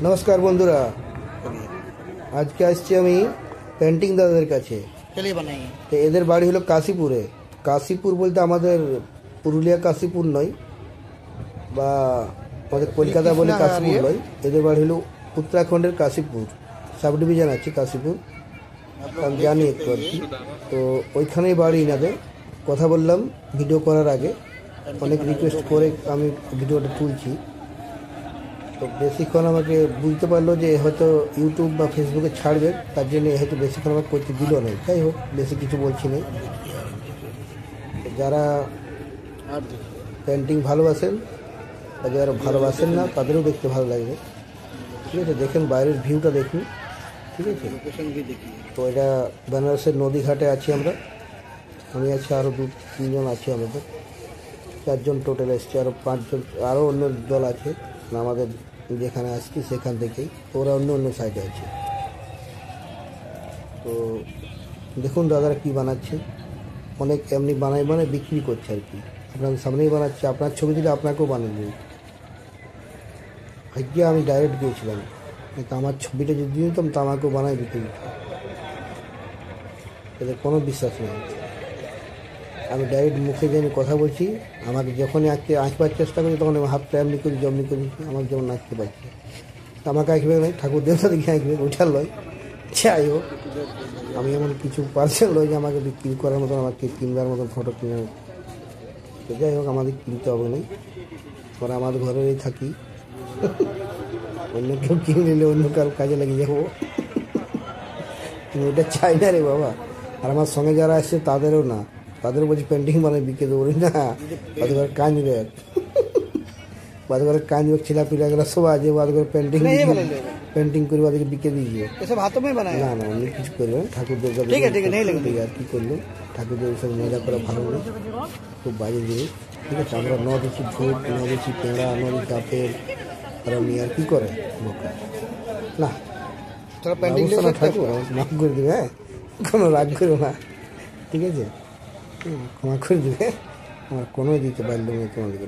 নমস্কার বন্ধুরা, আজকে আসছি আমি পেন্টিং দাদাদের কাছে। তো এদের বাড়ি হলো কাশীপুরে। কাশীপুর বলতে আমাদের পুরুলিয়া কাশীপুর নয়, বা আমাদের কলকাতা বলে কাশীপুর নয়। এদের বাড়ি হলো উত্তরাখণ্ডের কাশীপুর, সাব ডিভিশন আছে কাশীপুর, আমি জানি একটু আর কি। তো ওইখানেই বাড়ি এনাদের। কথা বললাম ভিডিও করার আগে, অনেক রিকোয়েস্ট করে আমি ভিডিওটা তুলছি। তো বেশিক্ষণ আমাকে বুঝতে পারলো যে হয়তো ইউটিউব বা ফেসবুকে ছাড়বে, তার জন্য হয়তো বেশিক্ষণ আমাকে করতে দিল না। যাই হোক, বেশি কিছু বলছি না। যারা পেন্টিং ভালোবাসেন বা যারা ভালোবাসেন না তাদেরও দেখতে ভালো লাগবে। ঠিক আছে, দেখেন বাইরের ভিউটা দেখুন। ঠিক আছে, তো এটা বেনারসের নদীঘাটে আছি আমরা। আমি আছি, আরও 2-3 জন আছে, আমাদের 4 জন টোটাল এসছে। আরও 5 জন, আরও অন্য দল আছে। আমাদের যেখানে আসছি সেখান থেকেই, ওরা অন্য অন্য সাইডে আছে। তো দেখুন দাদারা কী বানাচ্ছে। অনেক এমনি বানায় বিক্রি করছে আর কি। আপনাদের সামনেই বানাচ্ছে, আপনার ছবি দিলে আপনাকেও বানিয়ে দেবে। আজকে আমি ডাইরেক্ট গিয়েছিলাম, তো আমার ছবিটা যদি দিতাম তো আমাকেও বানায় বিক্রি দিত। এদের কোনো বিশ্বাস নেই। আমি ডাইরেক্ট মুখে যে আমি কথা বলছি, আমাকে যখনই আঁকবার চেষ্টা করি তখন আমি হাতটা এমনি করি, জমনি করি, আমাকে যেমন আঁকতে পারছি। আমাকে আঁকবে নয়, ঠাকুর দেবতা দেখে আঁকবে, ওইটার লয়। যাই হোক, আমি এমন কিছু পার্সেল লয় যে আমাকে বিক্রি করার মতন, আমাকে কিনবার মতন ফটো কিনে। তো যাই হোক, আমাদের কিনতে হবে না, আমরা আমাদের ঘরেই থাকি। অন্য কেউ কিনে নিলে অন্য কারো কাজে লাগিয়ে যাবো, ওটা চাই না রে বাবা। আর আমার সঙ্গে যারা আসছে তাদেরও না, তাদের বলছি পেন্টিং বানায় বিকে দেবো না। তাদের ঘরে কাঁদবে, বাদ করে কাঁদবে, ছেলেপিলাগুলো সব আছে, বাদ করে পেন্টিং করে বাদকে বিকে দিয়েছে। না না, অন্য কিছু করবে না, ঠাকুর দেবতা আর কি করলো। ঠাকুর দেবের সাথে মজা করা ভালো নেই, খুব বাজে জিনিস। ঠিক আছে, আমরা ন দিচ্ছি ভোট, ন দিচ্ছি পেঁড়া, ন দিচ্ছি আপেল, আর আপনি আর কি করে বোকা না। ঠাকুর মাফ করে দেবে, হ্যাঁ, কোনো রাগ করো না। ঠিক আছে, ক্ষমা করে দেবে, আমার কোনো দিতে পারলো না তোমাদেরকে।